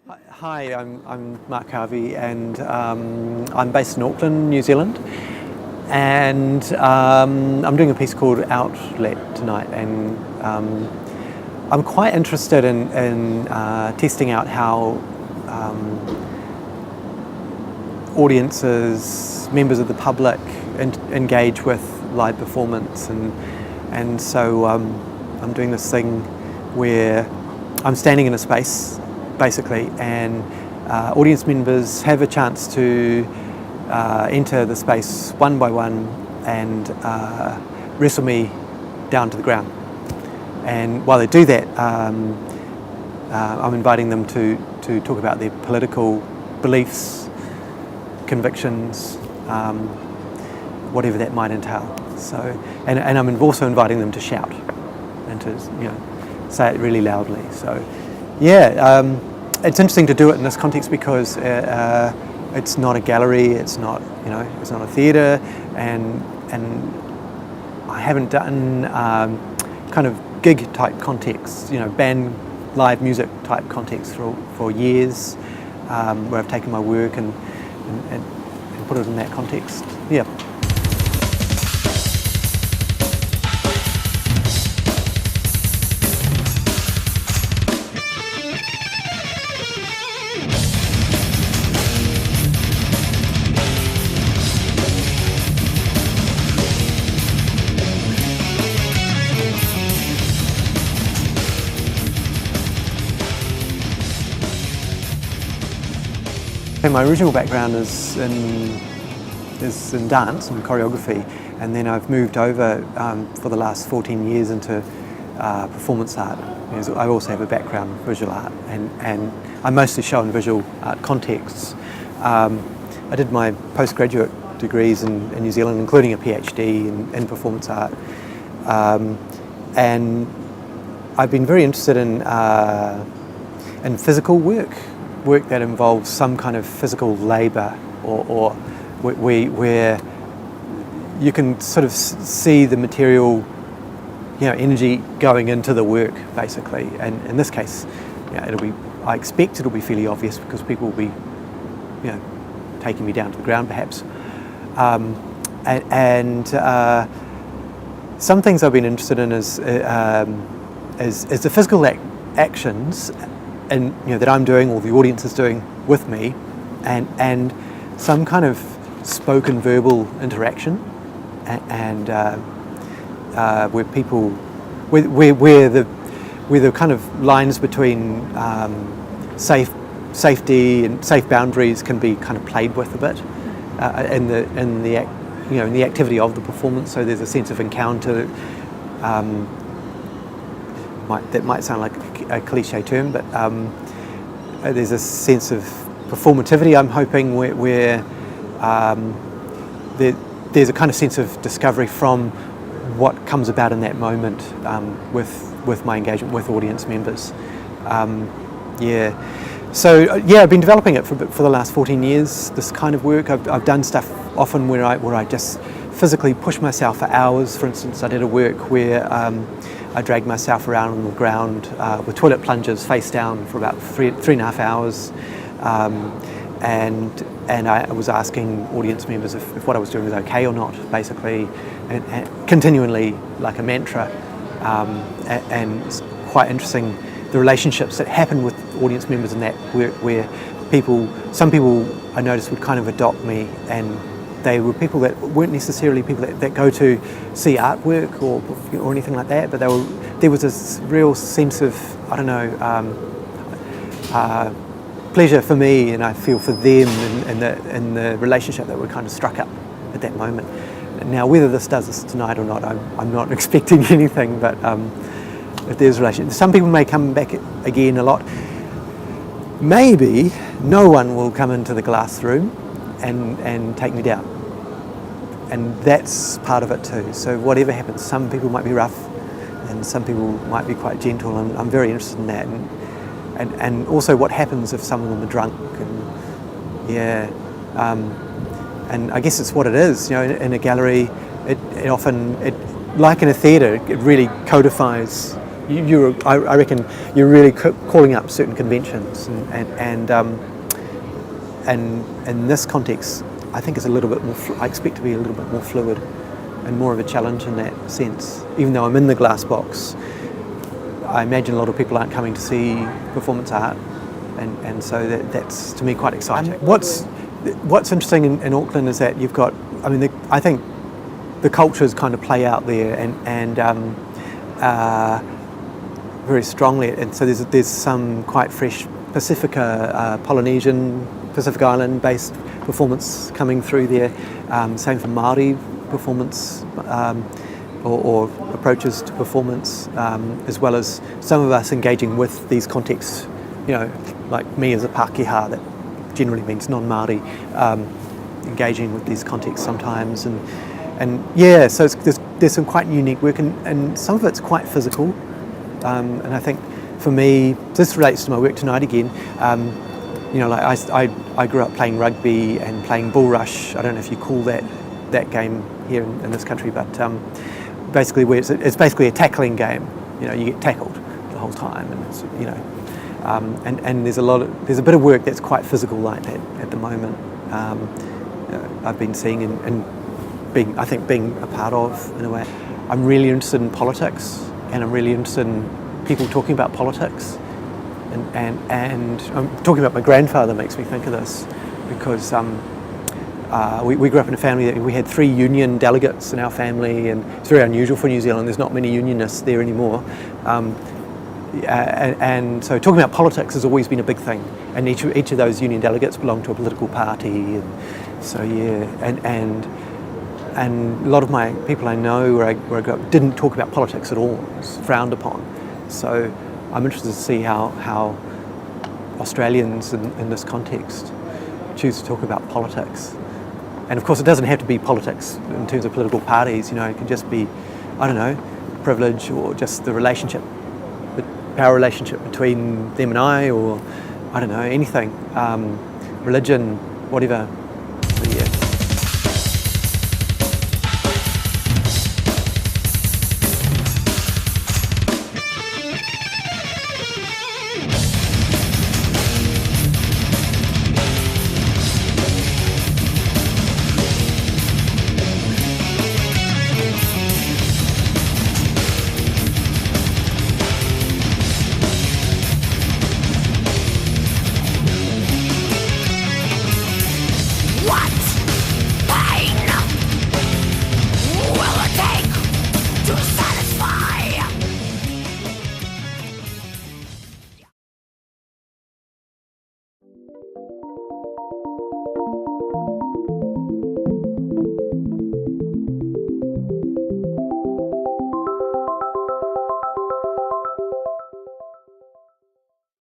Hi, I'm Mark Harvey, and I'm based in Auckland, New Zealand. And I'm doing a piece called Outlet tonight, and I'm quite interested in testing out how audiences, members of the public, engage with live performance, and so I'm doing this thing where I'm standing in a space, basically, and audience members have a chance to enter the space one by one and wrestle me down to the ground. And while they do that, I'm inviting them to talk about their political beliefs, convictions, whatever that might entail. So, and I'm also inviting them to shout and to say it really loudly. So, yeah, it's interesting to do it in this context because it's not a gallery, it's not a theatre, and I haven't done kind of gig type contexts, band live music type contexts for years, where I've taken my work and put it in that context. Yeah. My original background is in dance and choreography, and then I've moved over for the last 14 years into performance art. I also have a background in visual art, and I mostly show in visual art contexts. I did my postgraduate degrees in New Zealand, including a PhD in performance art, and I've been very interested in physical work that involves some kind of physical labour, or where you can sort of see the material, energy going into the work, basically. And in this case, I expect it'll be fairly obvious because people will be, taking me down to the ground, perhaps. Some things I've been interested in is the physical actions, and that I'm doing, or the audience is doing with me, and some kind of spoken verbal interaction, and where people, where the kind of lines between safety and safe boundaries can be kind of played with a bit in the activity of the performance. So there's a sense of encounter. That might sound like a cliche term, but there's a sense of performativity, I'm hoping, where there's a kind of sense of discovery from what comes about in that moment with my engagement with audience members. So I've been developing it for the last 14 years, this kind of work. I've done stuff often where I just physically push myself for hours. For instance, I did a work where I dragged myself around on the ground with toilet plungers face down for about three and a half hours, and I was asking audience members if what I was doing was okay or not, basically, and continually, like a mantra. And it's quite interesting the relationships that happen with audience members in that work, where some people I noticed would kind of adopt me, and they were people that weren't necessarily people that go to see artwork or anything like that, but there was this real sense of, pleasure for me, and I feel for them, and the relationship that we kind of struck up at that moment. Now, whether this does this tonight or not, I'm not expecting anything, but if there's a relation, some people may come back again a lot. Maybe no one will come into the glass room and take me down, and that's part of it too. So whatever happens, some people might be rough and some people might be quite gentle, and I'm very interested in that, and also what happens if some of them are drunk, and I guess it's what it is, in a gallery, it often, like in a theatre, it really codifies I reckon you're really calling up certain conventions, and in this context, I think it's a little bit more. I expect to be a little bit more fluid, and more of a challenge in that sense. Even though I'm in the glass box, I imagine a lot of people aren't coming to see performance art, and so that's to me quite exciting. What's interesting in Auckland is that you've got. I mean, I think the cultures kind of play out there, and very strongly, and so there's some quite fresh Pacifica, Polynesian, Pacific Island based performance coming through there. Same for Māori performance or approaches to performance, as well as some of us engaging with these contexts, like me as a Pākehā, that generally means non-Māori, engaging with these contexts sometimes, and yeah, so there's some quite unique work, and some of it's quite physical, and I think for me, this relates to my work tonight again. I grew up playing rugby and playing bull rush. I don't know if you call that game here in this country, but basically where it's basically a tackling game. You get tackled the whole time, and it's, and there's a bit of work that's quite physical like that at the moment. I've been seeing and being a part of in a way. I'm really interested in politics, and I'm really interested in people talking about politics. And I'm talking about my grandfather makes me think of this, because we grew up in a family that we had 3 union delegates in our family, and it's very unusual for New Zealand. There's not many unionists there anymore, and so talking about politics has always been a big thing. And each of those union delegates belonged to a political party, and so yeah, and a lot of my people I know where I grew up didn't talk about politics at all. It was frowned upon. So I'm interested to see how Australians in this context choose to talk about politics. And of course it doesn't have to be politics in terms of political parties, it can just be, I don't know, privilege, or just the power relationship between them and I, or I don't know, anything, religion, whatever. So, yeah.